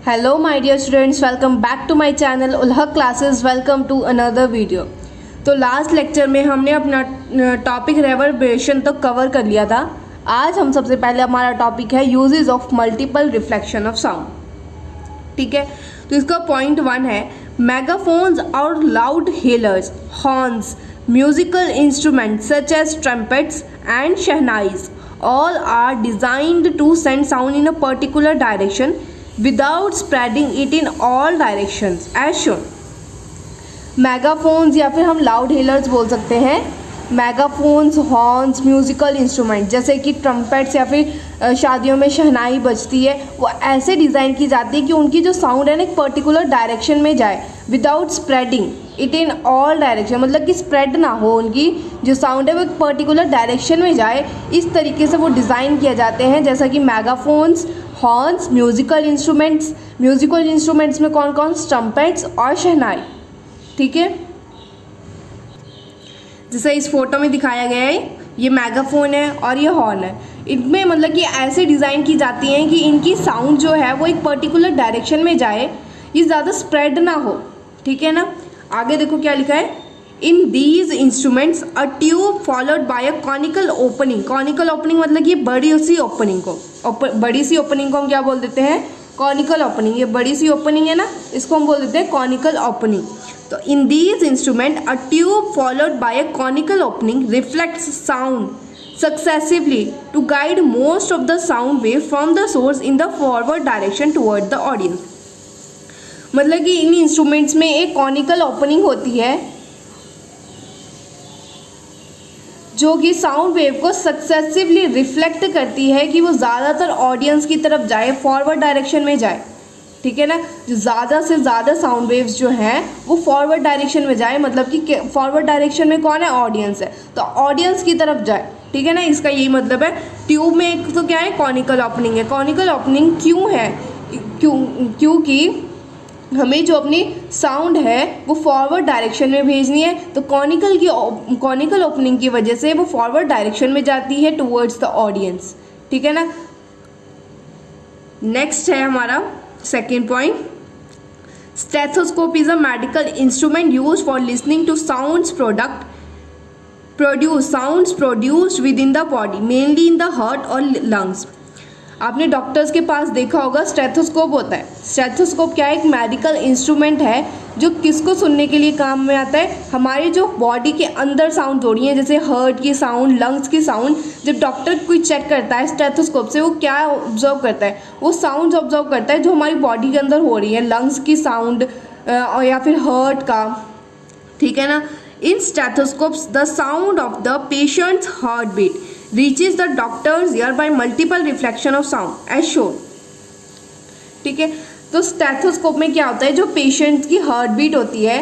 Hello my dear students, welcome back to my channel Ulhaq classes. Welcome to another video. तो last lecture में हमने अपना topic रेवर्बरेशन तो cover कर लिया था. आज हम सबसे पहले हमारा टॉपिक है uses of multiple reflection of sound. ठीक है, तो इसका पॉइंट 1 है मेगाफोन्स और loud hailers, horns, musical instruments such as trumpets and shehnais all are designed to send sound in a particular direction without spreading it in all directions as shown. मेगाफोन्स या फिर हम loud healers बोल सकते हैं. मेगाफोन्स, horns, musical instrument जैसे कि trumpets या फिर शादियों में शहनाई बजती है, वो ऐसे डिज़ाइन की जाती है कि उनकी जो साउंड है ना एक पर्टिकुलर डायरेक्शन में जाए without spreading it in all direction. मतलब कि स्प्रेड ना हो, उनकी जो साउंड है वो एक पर्टिकुलर डायरेक्शन में जाए. इस तरीके से वो डिज़ाइन किए जाते हैं जैसा कि megaphones, horns, musical instruments. Musical instruments में कौन कौन? ट्रम्पेट्स और शहनाई. ठीक है, जैसे इस फोटो में दिखाया गया है, ये मेगाफोन है और ये हॉर्न है. इनमें मतलब कि ऐसे डिज़ाइन की जाती हैं कि इनकी साउंड जो है वो एक पर्टिकुलर डायरेक्शन में जाए, ये ज़्यादा स्प्रेड ना हो. ठीक है ना. आगे देखो क्या लिखा है. In these instruments a tube followed by a conical opening. Conical opening मतलब कि बड़ी सी ओपनिंग को हम क्या बोल देते हैं? Conical opening. ये बड़ी सी ओपनिंग है ना, इसको हम बोल देते हैं कॉनिकल ओपनिंग. तो in these instrument a tube followed by a conical opening reflects sound successively to guide most of the sound wave from the source in the forward direction toward the audience. मतलब कि इन instruments में एक conical opening होती है जो कि sound wave को successively reflect करती है कि वो ज़्यादातर ऑडियंस की तरफ जाए, फॉरवर्ड डायरेक्शन में जाए. ठीक है ना. जो ज़्यादा से ज़्यादा साउंड वेव्स जो हैं वो फॉरवर्ड डायरेक्शन में जाए. मतलब कि फॉरवर्ड डायरेक्शन में कौन है? ऑडियंस है, तो ऑडियंस की तरफ जाए. ठीक है ना, इसका यही मतलब है. ट्यूब में एक तो क्या है? कॉनिकल ओपनिंग है. कॉनिकल ओपनिंग क्यों है? क्योंकि हमें जो अपनी साउंड है वो फॉरवर्ड डायरेक्शन में भेजनी है, तो कॉनिकल ओपनिंग की वजह से वो फॉरवर्ड डायरेक्शन में जाती है टुवर्ड्स द ऑडियंस. ठीक है ना. नेक्स्ट है हमारा second point. Stethoscope is a medical instrument use for listening to sounds produced within the body, mainly in the heart और लंग्स. आपने डॉक्टर्स के पास देखा होगा स्टेथोस्कोप होता है. स्टेथोस्कोप क्या है? एक मेडिकल इंस्ट्रूमेंट है जो किसको सुनने के लिए काम में आता है? हमारे जो बॉडी के अंदर साउंड हो रही है, जैसे हार्ट की साउंड, लंग्स की साउंड. जब डॉक्टर कोई चेक करता है स्टेथोस्कोप से, वो क्या ऑब्जर्व करता है? वो साउंड ऑब्जर्व करता है जो हमारी बॉडी के अंदर हो रही है, लंग्स की साउंड या फिर हार्ट का. ठीक है ना. In stethoscopes the sound of the patient's heart beat reaches the doctor's ear by multiple reflection of sound as shown. ठीक है, तो स्टेथोस्कोप में क्या होता है? जो पेशेंट की हार्ट बीट होती है,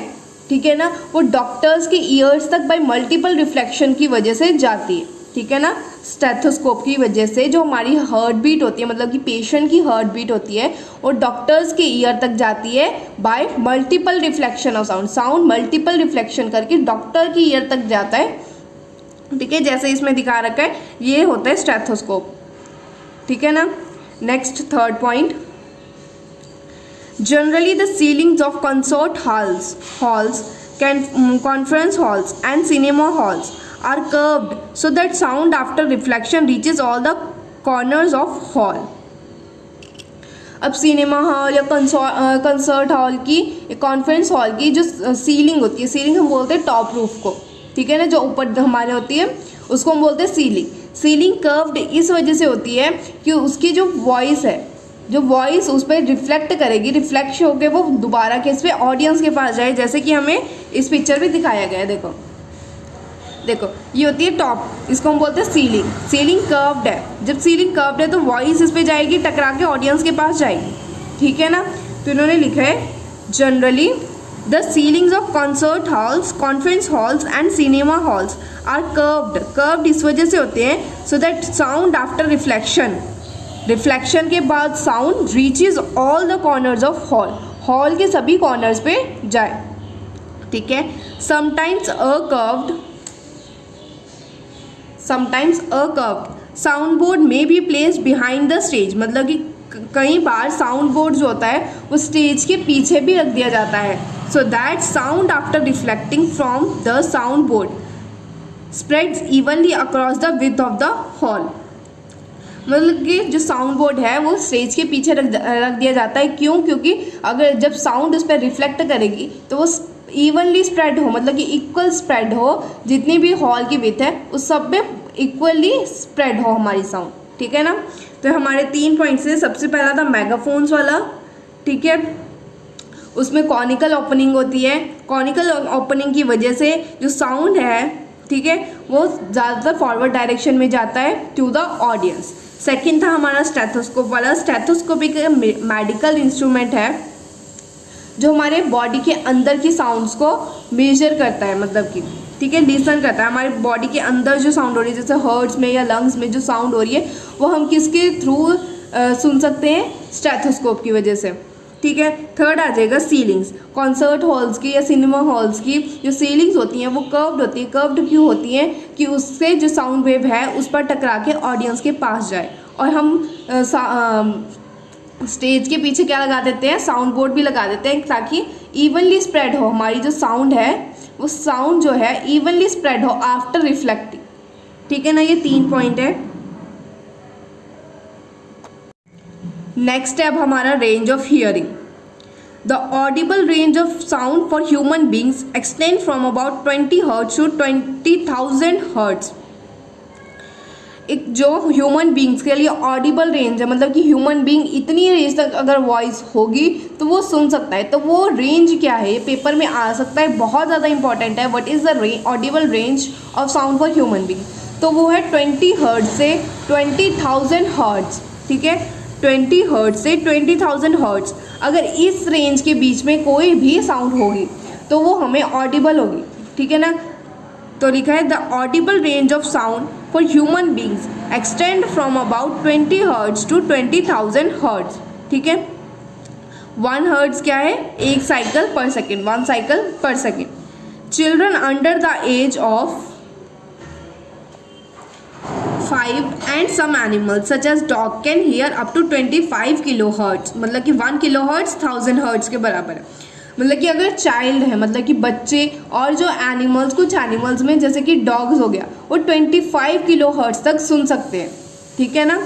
ठीक है ना, वो डॉक्टर्स के ईयर्स तक बाय मल्टीपल रिफ्लेक्शन की वजह से जाती है. ठीक है ना. स्टेथोस्कोप की वजह से जो हमारी हार्ट बीट होती है, मतलब कि पेशेंट की हार्ट बीट होती है, वो डॉक्टर्स के ईयर तक जाती है bye multiple reflection of sound. Sound multiple reflection करके डॉक्टर की ईयर तक जाता है. ठीक है, जैसे इसमें दिखा रखा है, ये होता है स्टेथोस्कोप. ठीक है ना. Next third point. Generally the ceilings of concert halls, conference halls and cinema halls are curved so that sound after reflection reaches all the corners of hall. अब सिनेमा हॉल या कंसर्ट हॉल की, conference hall की जो ceiling होती है, ceiling हम बोलते हैं टॉप रूफ को. ठीक है ना, जो ऊपर हमारे होती है उसको हम बोलते हैं सीलिंग. सीलिंग कर्व्ड इस वजह से होती है कि उसकी जो वॉइस है, जो वॉइस उस पर रिफ्लेक्ट करेगी, रिफ्लेक्ट होकर वो दोबारा किस पे? ऑडियंस के पास जाए. जैसे कि हमें इस पिक्चर में दिखाया गया है. देखो ये होती है टॉप, इसको हम बोलते हैं सीलिंग. सीलिंग कर्व्ड है. जब सीलिंग कर्व्ड है तो वॉइस इस पर जाएगी, टकरा के ऑडियंस के पास जाएगी. ठीक है ना. तो इन्होंने लिखा है generally The ceilings of concert halls, conference halls and cinema halls are curved. Curved इस वजह से होते हैं so that sound after reflection के बाद sound reaches all the corners of hall. hall के सभी corners पे जाए. ठीक है. Sometimes a curved soundboard may be placed behind the stage. मतलब कि कई बार साउंड बोर्ड जो होता है वो स्टेज के पीछे भी रख दिया जाता है, सो that sound after reflecting from the sound board spreads evenly across the width of the hall. मतलब कि जो साउंड बोर्ड है वो स्टेज के पीछे रख दिया जाता है। क्यों? क्योंकि अगर जब साउंड उस पर रिफ्लेक्ट करेगी तो वो इवनली स्प्रेड हो, मतलब कि इक्वल स्प्रेड हो, जितनी भी हॉल की विड्थ है उस सब पे इक्वली स्प्रेड हो हमारी साउंड, ठीक है ना। तो हमारे 3 पॉइंट्स हैं। सबसे पहला था मेगाफोन्स वाला, ठीक है, उसमें कॉनिकल ओपनिंग होती है। कॉनिकल ओपनिंग की वजह से जो साउंड है, ठीक है, वो ज़्यादातर फॉरवर्ड डायरेक्शन में जाता है टू द ऑडियंस। सेकंड था हमारा स्टेथोस्कोप वाला। स्टेथोस्कोप एक मेडिकल इंस्ट्रूमेंट है जो हमारे बॉडी के अंदर की साउंड्स को मेजर करता है, मतलब कि, ठीक है, लिसन करता है। हमारे बॉडी के अंदर जो साउंड हो रही है, जैसे हर्ट्स में या लंग्स में जो साउंड हो रही है, वो हम किसके थ्रू सुन सकते हैं? स्टेथोस्कोप की वजह से, ठीक है। थर्ड आ जाएगा सीलिंग्स। कॉन्सर्ट हॉल्स की या सिनेमा हॉल्स की जो सीलिंग्स होती हैं वो कर्व्ड होती है। कर्व्ड क्यों होती हैं? कि उससे जो साउंड वेव है उस पर टकरा के ऑडियंस के पास जाए। और हम स्टेज के पीछे क्या लगा देते हैं? साउंड बोर्ड भी लगा देते हैं, ताकि इवनली स्प्रेड हो हमारी जो साउंड है, वो साउंड जो है इवनली स्प्रेड हो आफ्टर रिफ्लेक्टिंग, ठीक है ना। ये 3 पॉइंट है। नेक्स्ट है अब हमारा range of hearing. The audible range of sound for human beings extend from about 20 hertz to 20,000 hertz. एक जो ह्यूमन बींग्स के लिए ऑडिबल रेंज है, मतलब कि ह्यूमन बींग इतनी रेंज तक अगर वॉइस होगी तो वो सुन सकता है, तो वो रेंज क्या है? ये पेपर में आ सकता है, बहुत ज़्यादा इंपॉर्टेंट है। What is the audible range of sound for human being? तो वो है 20 हर्ट्ज से 20,000 हर्ट्ज, ठीक है, 20 हर्ट्ज से 20,000 हर्ट्ज। अगर इस रेंज के बीच में कोई भी साउंड होगी तो वो हमें ऑडिबल होगी, ठीक है ना। तो लिखा है the audible range of sound for human beings extend from about 20 hertz to 20,000 hertz, ठीक है। 1 हर्ट्ज क्या है? 1 cycle per second, 1 cycle per second. Children under the age of 5 and some animals such as dog can hear up to 25 kilohertz, मतलब कि 1 kilohertz 1000 hertz के बराबर है। मतलब कि अगर चाइल्ड है, मतलब कि बच्चे, और जो एनिमल्स, कुछ एनिमल्स में जैसे कि डॉग्स हो गया, वो 25 किलोहर्ट्ज तक सुन सकते हैं, ठीक है ना।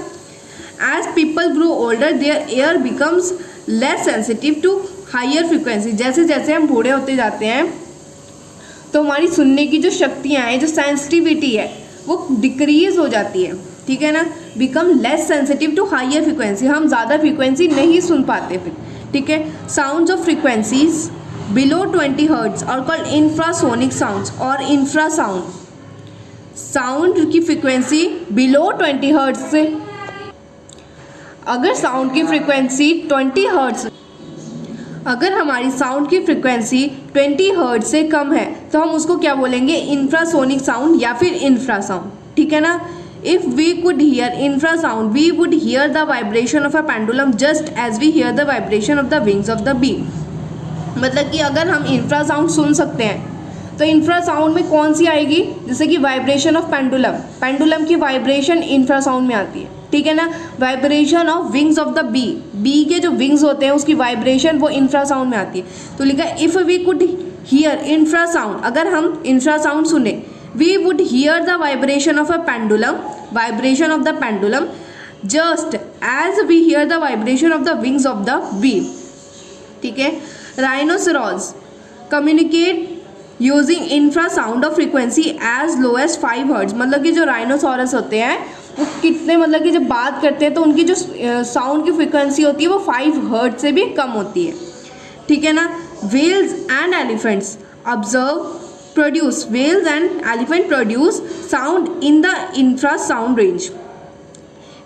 As people grow older their ear becomes less sensitive to higher frequency. जैसे जैसे हम बूढ़े होते जाते हैं तो हमारी सुनने की जो शक्तियाँ हैं, जो सेंसिटिविटी है, वो डिक्रीज हो जाती है, ठीक है ना। Become less sensitive to higher frequency, हम ज़्यादा फ्रिक्वेंसी नहीं सुन पाते फिर, ठीक है। Sounds of frequencies below 20 hertz are called infrasonic sounds और इंफ्रासाउंड। साउंड की फ्रिक्वेंसी बिलो 20 हर्ट्ज से, अगर साउंड की फ्रिक्वेंसी 20 हर्ट्ज, अगर हमारी साउंड की फ्रिक्वेंसी 20 हर्ट्ज से कम है तो हम उसको क्या बोलेंगे? इंफ्रासोनिक साउंड या फिर इंफ्रासाउंड, ठीक है ना। If we could hear infrasound we would hear the vibration of a pendulum just as we hear the vibration of the wings of the bee. मतलब कि अगर हम इंफ्रासाउंड सुन सकते हैं तो इंफ्रासाउंड में कौन सी आएगी? जैसे कि वाइब्रेशन ऑफ पेंडुलम, पेंडुलम की वाइब्रेशन इंफ्रासाउंड में आती है, ठीक है ना। Vibration of wings of the bee, bee के जो विंग्स होते हैं उसकी वाइब्रेशन वो इंफ्रासाउंड में आती है। तो लिखा है if we could hear infrasound, अगर हम इंफ्रासाउंड सुने, we would hear the vibration of a pendulum, vibration of the pendulum just as we hear the vibration of the wings of the bee, ठीक है। Rhinoceros communicate using infrasound of frequency as low as 5 hertz. मतलब कि जो राइनोसॉरस होते हैं वो कितने, मतलब कि जब बात करते हैं तो उनकी जो साउंड की फ्रिक्वेंसी होती है वो 5 हर्ट्ज से भी कम होती है, ठीक है ना। Whales and elephants produce sound in the infrasound range.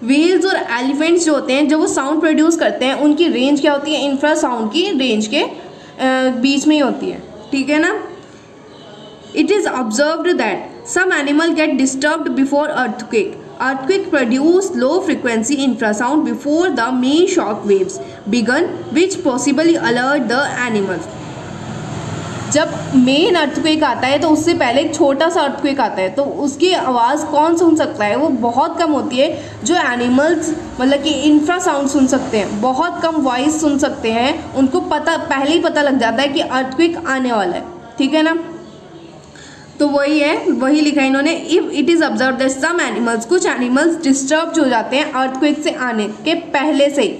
Whales और एलिफेंट्स जो होते हैं, जो वो साउंड प्रोड्यूस करते हैं, उनकी रेंज क्या होती है? इंफ्रासाउंड की रेंज के बीच में ही होती है, ठीक है ना। It is observed that some animal get disturbed before earthquake. Earthquake produce low frequency infrasound before the main shock waves begin, which possibly alert the animals. जब मेन अर्थक्वेक आता है तो उससे पहले एक छोटा सा अर्थक्वेक आता है, तो उसकी आवाज़ कौन सुन सकता है? वो बहुत कम होती है। जो एनिमल्स मतलब कि इंफ्रासाउंड सुन सकते हैं, बहुत कम वॉइस सुन सकते हैं, उनको पहले ही पता लग जाता है कि अर्थक्वेक आने वाला है। ठीक है ना? तो वही है, वही लिखा है इन्होंने, if it is observe that some animals, कुछ एनिमल्स डिस्टर्ब हो जाते हैं अर्थक्वेक से आने के पहले से ही।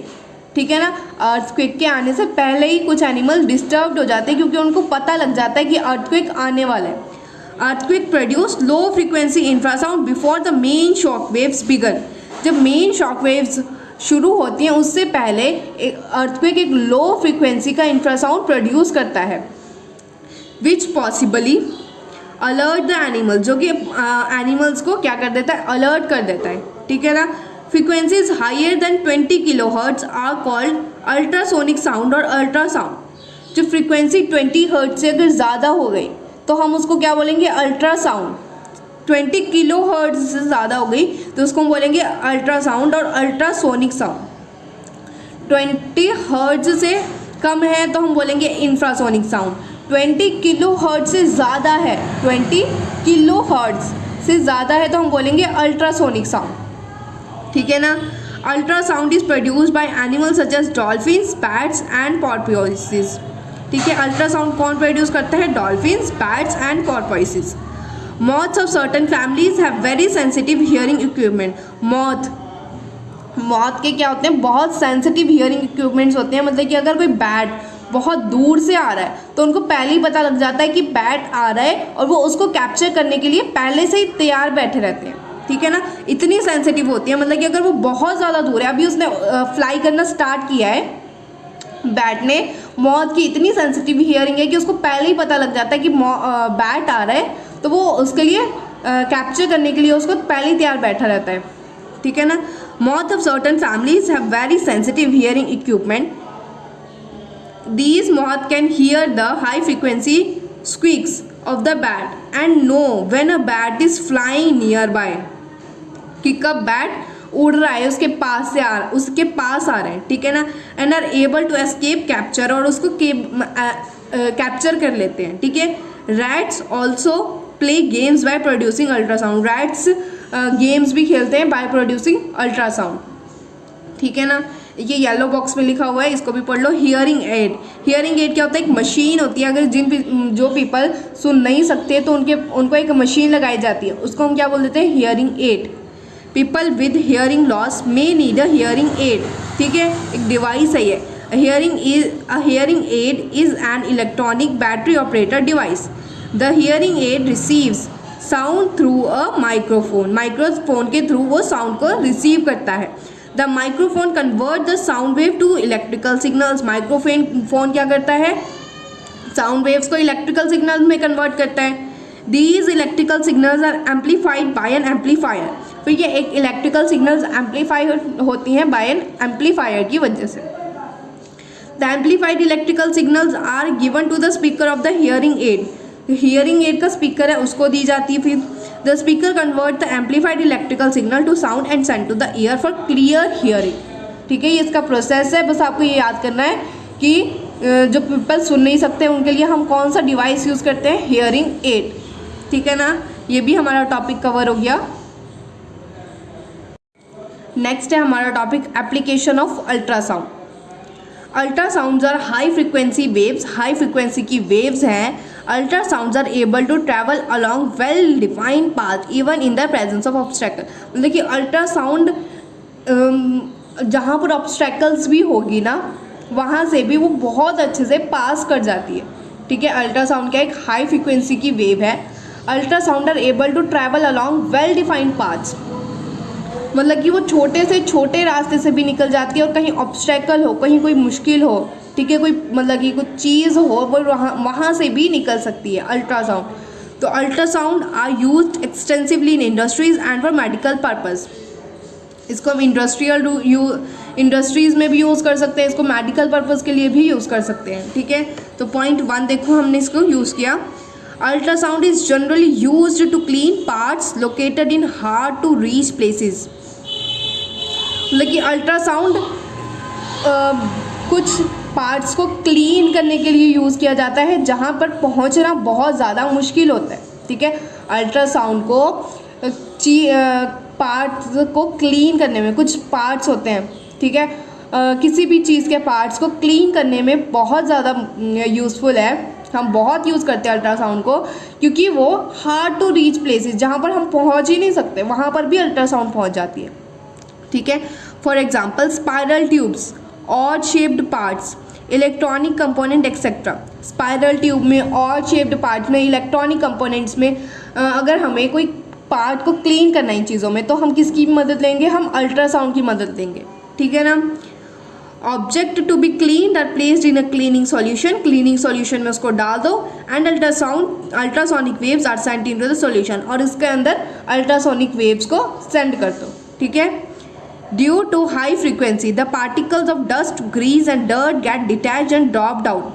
ठीक है ना? अर्थक्वेक के आने से पहले ही कुछ एनिमल डिस्टर्ब्ड हो जाते हैं क्योंकि उनको पता लग जाता है कि अर्थक्वेक आने वाला है। Earthquake produce low frequency infrasound before the main shock waves begin. जब मेन शॉक वेव्स शुरू होती हैं उससे पहले अर्थक्वेक एक लो फ्रीक्वेंसी का इंफ्रासाउंड प्रोड्यूस करता है, which possibly alert the animal, जो कि एनिमल्स को क्या कर देता है? अलर्ट कर देता है। ठीक है ना? Frequencies higher than 20 kilohertz are called ultrasonic sound और अल्ट्रासाउंड। जो फ्रीक्वेंसी 20 हर्ट्ज से अगर ज़्यादा हो गई तो हम उसको क्या बोलेंगे? अल्ट्रासाउंड। 20 किलोहर्ट्ज से ज़्यादा हो गई तो उसको हम बोलेंगे अल्ट्रासाउंड और अल्ट्रासोनिक साउंड। 20 हर्ट्ज से कम है तो हम बोलेंगे इंफ्रासोनिक साउंड। 20 किलोहर्ट्ज से ज़्यादा है, 20 किलोहर्ट्ज से ज़्यादा है तो हम बोलेंगे अल्ट्रासोनिक साउंड। ठीक है ना? Ultrasound is produced by animals such as dolphins, bats and porpoises. ठीक है? अल्ट्रासाउंड कौन प्रोड्यूस करता है? Dolphins, bats and porpoises. Moths of certain families have very sensitive hearing equipment. Moth के क्या होते हैं? बहुत सेंसिटिव हियरिंग इक्विपमेंट्स होते हैं। मतलब कि अगर कोई बैट बहुत दूर से आ रहा है तो उनको पहले ही पता लग जाता है कि बैट आ रहा है और वो उसको कैप्चर करने के लिए पहले से ही तैयार बैठे रहते हैं। ठीक है ना? इतनी सेंसिटिव होती है। मतलब कि अगर वो बहुत ज़्यादा दूर है, अभी उसने फ्लाई करना स्टार्ट किया है बैट ने, मॉथ की इतनी सेंसिटिव हियरिंग है कि उसको पहले ही पता लग जाता है कि बैट आ रहा है, तो वो उसके लिए कैप्चर करने के लिए उसको पहले ही तैयार बैठा रहता है। ठीक है ना? Moth of certain families have very sensitive hearing equipment. These moth can hear the high frequency squeaks of the bat and know when a bat is flying nearby, कि कब बैट उड़ रहा है, उसके पास आ रहे हैं। ठीक है ना? And are able to escape capture, और उसको कैप्चर कर लेते हैं। ठीक है? Rats also play games by producing ultrasound. Rats games भी खेलते हैं बाय प्रोड्यूसिंग अल्ट्रासाउंड। ठीक है ना? ये येलो बॉक्स में लिखा हुआ है, इसको भी पढ़ लो। Hearing aid. हियरिंग एड क्या होता है? एक मशीन होती है। अगर जो पीपल सुन नहीं सकते तो उनको एक मशीन लगाई जाती है, उसको हम क्या बोल देते हैं? Hearing aid. People with hearing loss may need a hearing aid. ठीक है? एक डिवाइस है ये। Hearing aid is an electronic battery operated device. The hearing aid receives sound through a microphone. Microphone के थ्रू वो साउंड को रिसीव करता है। The microphone convert the sound wave to electrical signals. Microphone क्या करता है? साउंड वेव्स को इलेक्ट्रिकल सिग्नल्स में कन्वर्ट करता है। These electrical signals are amplified by an amplifier. फिर ये एक इलेक्ट्रिकल सिग्नल्स एम्पलीफाई होती हैं बाय एन एम्पलीफायर की वजह से। The amplified electrical signals are given to the speaker of the hearing aid. Hearing aid का स्पीकर है उसको दी जाती है। फिर the speaker convert the amplified electrical signal to sound and send to the ear for clear hearing. ठीक है? ये इसका प्रोसेस है। बस आपको ये याद करना है कि जो पीपल सुन नहीं सकते उनके लिए हम कौन सा डिवाइस यूज़ करते हैं? Hearing aid. ठीक है ना? ये भी हमारा टॉपिक कवर हो गया। नेक्स्ट है हमारा topic application of ultrasound. Ultrasounds are high frequency waves. High frequency की वेव्स हैं। Ultrasounds are able to travel along well defined path even in the presence of obstacle. मतलब कि अल्ट्रासाउंड जहाँ पर ऑब्स्ट्रैकल्स भी होगी ना, वहाँ से भी वो बहुत अच्छे से पास कर जाती है। ठीक है? अल्ट्रासाउंड क्या एक हाई फ्रिक्वेंसी की वेव है। Ultrasound are able to travel along well defined paths. मतलब कि वो छोटे से छोटे रास्ते से भी निकल जाती है और कहीं ऑब्स्ट्रैकल हो, कहीं कोई मुश्किल हो, ठीक है, कोई मतलब कि कुछ चीज़ हो, वो वहाँ से भी निकल सकती है अल्ट्रासाउंड। तो ultrasound are used extensively in industries and for medical purpose. इसको हम इंडस्ट्रीज़ में भी यूज़ कर सकते हैं, इसको मेडिकल पर्पज़ के लिए भी यूज़ कर सकते हैं। ठीक है? तो पॉइंट 1 देखो, हमने इसको यूज़ किया। Ultrasound is generally used to clean parts located in hard to reach places. मतलब कि अल्ट्रासाउंड कुछ पार्ट्स को क्लीन करने के लिए यूज़ किया जाता है जहाँ पर पहुँचना बहुत ज़्यादा मुश्किल होता है, ठीक है। अल्ट्रासाउंड को पार्ट्स को क्लीन करने में, कुछ पार्ट्स होते हैं, ठीक है, किसी भी चीज़ के पार्ट्स को क्लीन करने में बहुत ज़्यादा यूज़फुल है। हम बहुत यूज़ करते हैं अल्ट्रासाउंड को, क्योंकि वो हार्ड टू रीच प्लेसेस, जहाँ पर हम पहुँच ही नहीं सकते, वहाँ पर भी अल्ट्रासाउंड पहुँच जाती है, ठीक है। For example spiral tubes, odd shaped parts, electronic component etcetera. Spiral tube में, ऑड शेप्ड पार्ट्स में, इलेक्ट्रॉनिक कंपोनेंट्स में अगर हमें कोई पार्ट को क्लीन करना है इन चीज़ों में, तो हम किसकी मदद लेंगे? हम अल्ट्रासाउंड की मदद लेंगे, ठीक है ना। Object to be cleaned are placed in a cleaning solution, cleaning solution में उसको डाल दो, and ultrasonic waves are sent into the solution, और इसके अंदर अल्ट्रासोनिक वेव्स को सेंड कर दो, ठीक है। Due to high frequency the particles of dust, grease and dirt get detached and dropped out.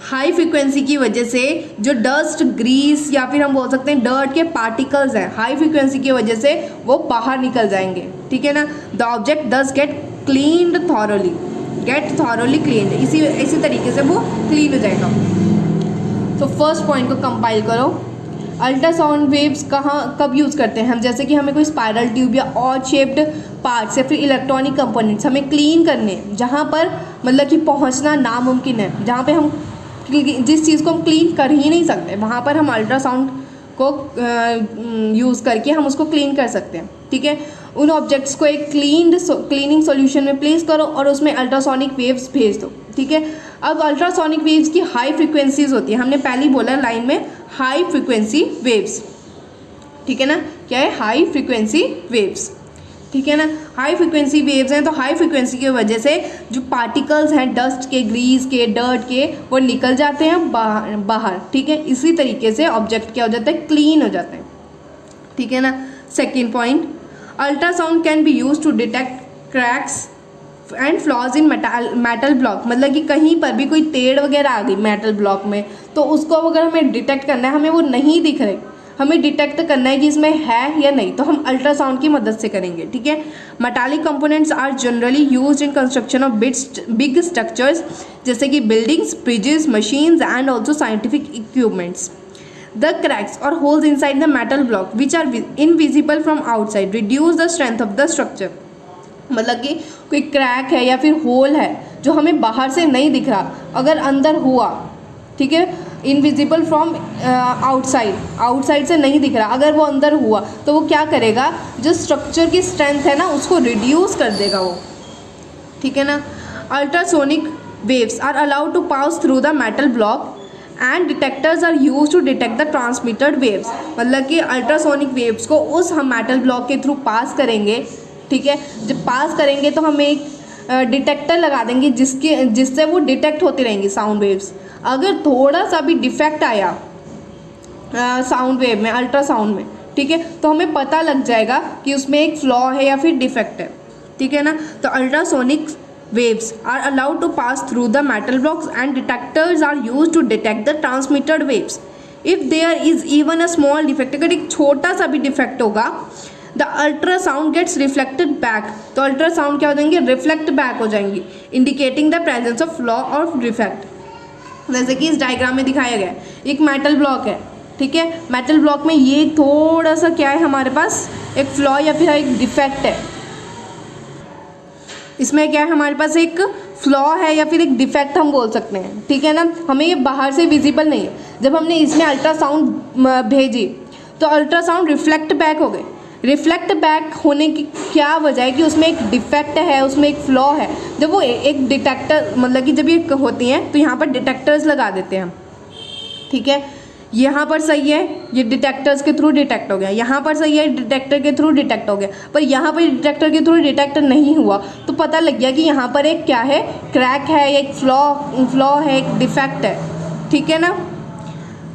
High frequency की वजह से जो डस्ट, ग्रीस या फिर हम बोल सकते हैं डर्ट के पार्टिकल्स हैं, हाई फ्रीक्वेंसी की वजह से वो बाहर निकल जाएंगे, ठीक है ना। The object dust get cleaned thoroughly, get thoroughly cleaned, इसी तरीके से वो क्लीन हो जाएगा। तो फर्स्ट पॉइंट को कंपाइल करो। अल्ट्रासाउंड वेव्स कब यूज़ करते हैं हम? जैसे कि हमें कोई स्पायरल ट्यूब या ऑड शेप्ड पार्ट्स या फिर इलेक्ट्रॉनिक कंपोनेंट्स हमें क्लीन करने, जहाँ पर मतलब कि पहुँचना नामुमकिन है, जहाँ पे हम जिस चीज़ को हम क्लीन कर ही नहीं सकते, वहाँ पर हम अल्ट्रासाउंड को यूज़ करके हम उसको क्लीन कर सकते हैं, ठीक है। उन ऑब्जेक्ट्स को एक क्लीनिंग सॉल्यूशन में प्लेस करो और उसमें अल्ट्रासोनिक वेव्स भेज दो, ठीक है। अब अल्ट्रासोनिक वेव्स की हाई फ्रीक्वेंसीज होती है, हमने पहले ही बोला लाइन में, हाई फ्रीक्वेंसी वेव्स, ठीक है ना। क्या है? हाई फ्रीक्वेंसी वेव्स, ठीक है ना। हाई फ्रीक्वेंसी वेव्स हैं, तो हाई फ्रीक्वेंसी की वजह से जो पार्टिकल्स हैं डस्ट के, ग्रीस के, डर्ट के, वो निकल जाते हैं बाहर, ठीक है। इसी तरीके से ऑब्जेक्ट क्या हो जाता है? क्लीन हो जाता है, ठीक है ना। Second point, ultrasound can be use to detect cracks and flaws in metal block. मतलब कि कहीं पर भी कोई टेढ़ वगैरह आ गई मेटल ब्लॉक में, तो उसको अगर हमें डिटेक्ट करना है, हमें वो नहीं दिख रहे, हमें डिटेक्ट करना है कि इसमें है या नहीं, तो हम अल्ट्रासाउंड की मदद से करेंगे, ठीक है। Metallic components are generally used in construction of big structures, जैसे कि buildings, bridges, machines and also scientific equipments. The cracks or holes inside the metal block which are invisible from outside reduce the strength of the structure। मतलब कि कोई crack है या फिर whole है जो हमें बाहर से नहीं दिख रहा, अगर अंदर हुआ, ठीक है, इनविजिबल फ्रॉम आउटसाइड से नहीं दिख रहा, अगर वो अंदर हुआ तो वो क्या करेगा? जो स्ट्रक्चर की स्ट्रेंथ है ना, उसको रिड्यूस कर देगा वो, ठीक है ना। Ultrasonic waves are allowed to pass through the metal block and detectors are use to detect the transmitted waves. मतलब कि अल्ट्रासोनिक वेव्स को उस हम मेटल ब्लॉक के थ्रू पास करेंगे, ठीक है। जब पास करेंगे तो हम एक डिटेक्टर लगा देंगे जिससे वो डिटेक्ट होती रहेंगी साउंड वेव्स। अगर थोड़ा सा भी डिफेक्ट आया साउंड वेव में, अल्ट्रासाउंड में, ठीक है, तो हमें पता लग जाएगा कि उसमें एक फ्लॉ है या फिर डिफेक्ट है, ठीक है ना। तो ultrasonic waves are allowed to pass through the metal blocks and detectors are used to detect the transmitted waves. If there is even a small defect, अगर एक छोटा सा भी डिफेक्ट होगा, the ultrasound gets reflected back, तो ultrasound क्या हो जाएंगे? रिफ्लेक्ट बैक हो जाएंगी, indicating the presence of flaw और डिफेक्ट। जैसे कि इस डायग्राम में दिखाया गया है, एक मेटल ब्लॉक है, ठीक है। मेटल ब्लॉक में ये थोड़ा सा क्या है हमारे पास? एक फ्लॉ या फिर एक डिफेक्ट है, इसमें क्या है हमारे पास? एक फ्लॉ है या फिर एक डिफेक्ट हम बोल सकते हैं, ठीक है ना। हमें ये बाहर से विजिबल नहीं है। जब हमने इसमें अल्ट्रासाउंड भेजी तो अल्ट्रासाउंड रिफ्लेक्ट बैक हो गए। रिफ्लेक्ट बैक होने की क्या वजह है? कि उसमें एक डिफेक्ट है, उसमें एक फ्लॉ है। जब वो एक डिटेक्टर, मतलब कि जब ये होती हैं तो यहाँ पर डिटेक्टर्स लगा देते हैं हम, ठीक है। यहाँ पर सही है, ये डिटेक्टर्स के थ्रू डिटेक्ट हो गया, यहाँ पर सही है, डिटेक्टर के थ्रू डिटेक्ट हो गया, पर यहाँ पर डिटेक्टर के थ्रू डिटेक्ट नहीं हुआ, तो पता लग गया कि यहाँ पर एक क्या है? क्रैक है, एक फ्लॉ है, एक डिफेक्ट है, ठीक है ना।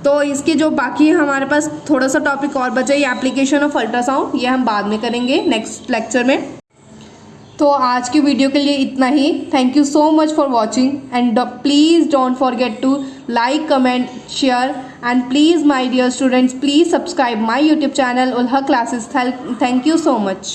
तो इसके जो बाकी हमारे पास थोड़ा सा टॉपिक और बचा, ये एप्लीकेशन ऑफ अल्ट्रासाउंड, ये हम बाद में करेंगे नेक्स्ट लेक्चर में। तो आज की वीडियो के लिए इतना ही। Thank you so much for watching and please don't forget to like, comment, share and please my dear students, please subscribe my YouTube channel Ulha Classes. Thank you so much.